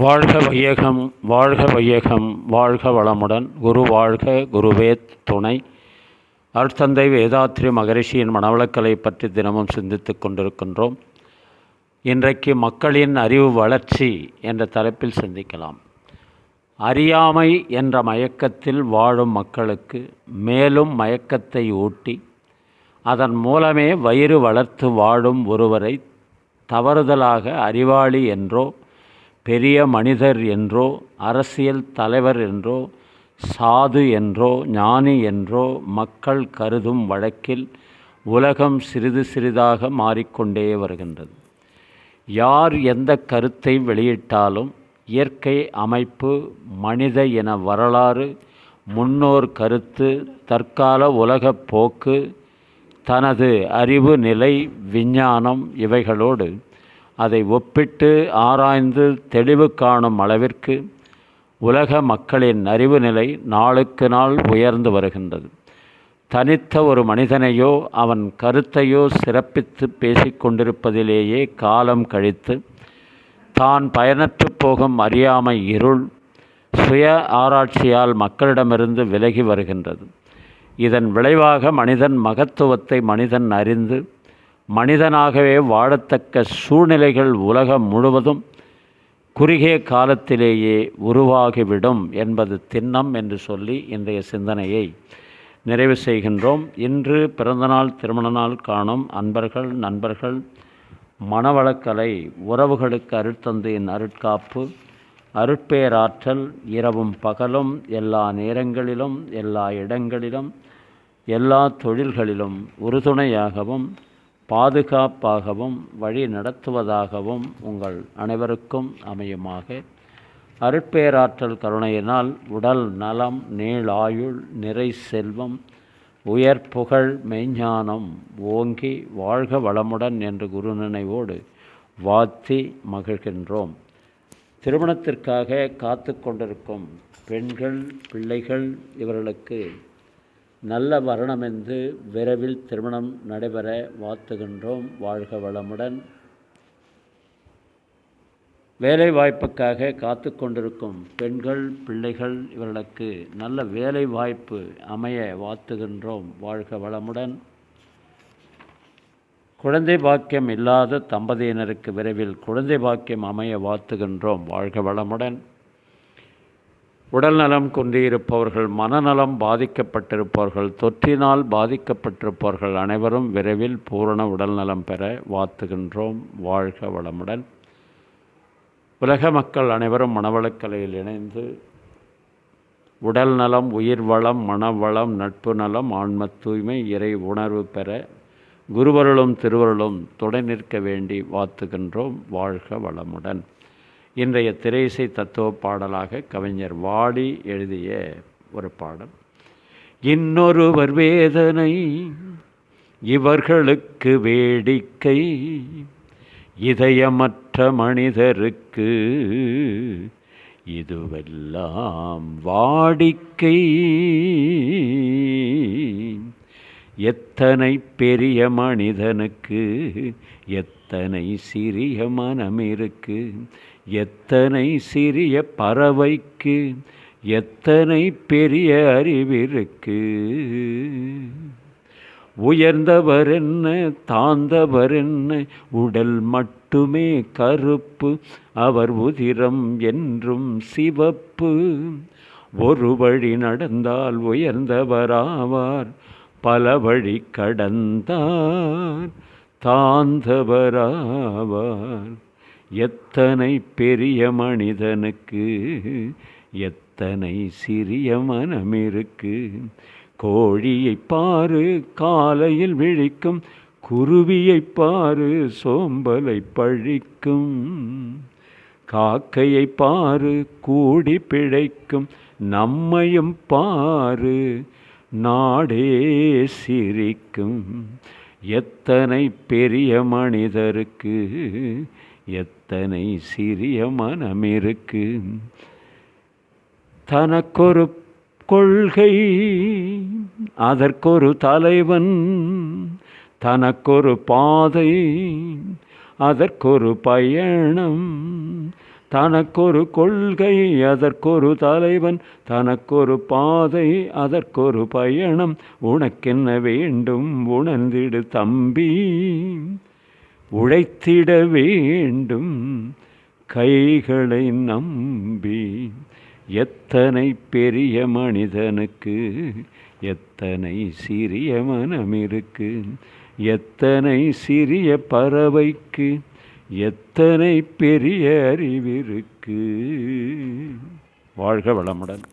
வாழ்க வையகம், வாழ்க வையகம், வாழ்க வளமுடன். குரு வாழ்க, குருவே துணை. அருட்தந்தை வேதாத்ரி மகரிஷியின் மனவளக்கலை பற்றி தினமும் சிந்தித்து கொண்டிருக்கின்றோம். இன்றைக்கு மக்களின் அறிவு வளர்ச்சி என்ற தலைப்பில் சிந்திக்கலாம். அறியாமை என்ற மயக்கத்தில் வாழும் மக்களுக்கு மேலும் மயக்கத்தை ஊட்டி அதன் மூலமே வயிறு வளர்த்து வாழும் ஒருவரை தவறுதலாக அறிவாளி என்றோ, பெரிய மனிதர் என்றோ, அரசியல் தலைவர் என்றோ, சாது என்றோ, ஞானி என்றோ மக்கள் கருதும் வழக்கில் உலகம் சிறிது சிறிதாக மாறிக்கொண்டே வருகின்றது. யார் எந்த கருத்தை வெளியிட்டாலும் இயற்கை அமைப்பு, மனித இன வரலாறு, முன்னோர் கருத்து, தற்கால உலகப் போக்கு, தனது அறிவு நிலை, விஞ்ஞானம் இவைகளோடு அதை ஒப்பிட்டு ஆராய்ந்து தெளிவு காணும் அளவிற்கு உலக மக்களின் அறிவு நிலை நாளுக்கு நாள் உயர்ந்து வருகின்றது. தனித்த ஒரு மனிதனையோ அவன் கருத்தையோ சிறப்பித்து பேசிக்கொண்டிருப்பதிலேயே காலம் கழித்து தான் பயனற்று போகும் அறியாமை இருள் சுய ஆராய்ச்சியால் மக்களிடமிருந்து விலகி வருகின்றது. இதன் விளைவாக மனிதன் மகத்துவத்தை மனிதன் அறிந்து மனிதனாகவே வாழத்தக்க சூழ்நிலைகள் உலகம் முழுவதும் குறுகிய காலத்திலேயே உருவாகிவிடும் என்பது திண்ணம் என்று சொல்லி இன்றைய சிந்தனையை நிறைவு செய்கின்றோம். இன்று பிறந்தநாள், திருமண நாள் காணும் அன்பர்கள், நண்பர்கள், மனவளக்கலை உறவுகளுக்கு அருட்தந்தையின் அருட்காப்பு, அருட்பேராற்றல் இரவும் பகலும் எல்லா நேரங்களிலும் எல்லா இடங்களிலும் எல்லா தொழில்களிலும் உறுதுணையாகவும் பாதுகாப்பாகவும் வழி நடத்துவதாகவும் உங்கள் அனைவருக்கும் அமையுமாக. அருட்பேராற்றல் கருணையினால் உடல் நலம், நீளாயுள், நிறை செல்வம், உயர் புகழ், மெய்ஞானம் ஓங்கி வாழ்க வளமுடன் என்று குரு நினைவோடு வாழ்த்தி மகிழ்கின்றோம். திருமணத்திற்காக காத்து கொண்டிருக்கும் பெண்கள், பிள்ளைகள் இவர்களுக்கு நல்ல வருணமென்று விரைவில் திருமணம் நடைபெற வாழ்த்துகின்றோம். வாழ்க வளமுடன். வேலை வாய்ப்புக்காக காத்து கொண்டிருக்கும் பெண்கள், பிள்ளைகள் இவர்களுக்கு நல்ல வேலை வாய்ப்பு அமைய வாழ்த்துகின்றோம். வாழ்க வளமுடன். குழந்தை பாக்கியம் இல்லாத தம்பதியினருக்கு விரைவில் குழந்தை பாக்கியம் அமைய வாழ்த்துகின்றோம். வாழ்க வளமுடன். உடல் நலம் குன்றியிருப்பவர்கள், மனநலம் பாதிக்கப்பட்டிருப்பவர்கள், தொற்றினால் பாதிக்கப்பட்டிருப்பவர்கள் அனைவரும் விரைவில் பூரண உடல் நலம் பெற வாழ்த்துகின்றோம். வாழ்க வளமுடன். உலக மக்கள் அனைவரும் மனவளக்கலையில் இணைந்து உடல் நலம், உயிர் வளம், மனவளம், நட்பு நலம், ஆன்ம தூய்மை, இறை உணர்வு பெற குருவருளும் திருவருளும் துணை நிற்க வேண்டி வாழ்த்துகின்றோம். வாழ்க வளமுடன். இன்றைய திரையிசை தத்துவ பாடலாக கவிஞர் வாலி எழுதிய ஒரு பாடல். இன்னொருவர் வேதனை இவர்களுக்கு வேடிக்கை, இதயமற்ற மனிதருக்கு இதுவெல்லாம் வாடிக்கை. எத்தனை பெரிய மனிதனுக்கு எத்தனை சிறிய மனமிருக்கு, எத்தனை சிறிய பறவைக்கு எத்தனை பெரிய அறிவிருக்கு. உயர்ந்தவர் என்ன, தாழ்ந்தவர் என்ன, உடல் மட்டுமே கருப்பு, அவர் உதிரம் என்றும் சிவப்பு. ஒரு வழி நடந்தால் உயர்ந்தவராவார், பல வழி கடந்தார் தாழ்ந்தவராவார். எத்தனை பெரிய மனிதனுக்கு எத்தனை சிறிய மனமிருக்கு. கோழியை பாரு காலையில் விழிக்கும், குருவியை பாரு சோம்பலை பழிக்கும். காக்கையை பாரு கூடி பிழைக்கும், நம்மையும் பாரு நாடே சிரிக்கும். எத்தனை பெரிய மனிதருக்கு எத்தனை சிறிய மனமிருக்கு. தனக்கொரு கொள்கை அதற்கொரு தலைவன், தனக்கொரு பாதை அதற்கொரு பயணம், தனக்கொரு கொள்கை அதற்கொரு தலைவன், தனக்கொரு பாதை அதற்கொரு பயணம். உனக்கென்ன வேண்டும் உணர்ந்திடு தம்பி, உழைத்திட வேண்டும் கைகளை நம்பி. எத்தனை பெரிய மனிதனுக்கு எத்தனை சிறிய மனமிருக்கு, எத்தனை சிறிய பறவைக்கு எத்தனை பெரிய அறிவிருக்கு. வாழ்க வளமுடன்.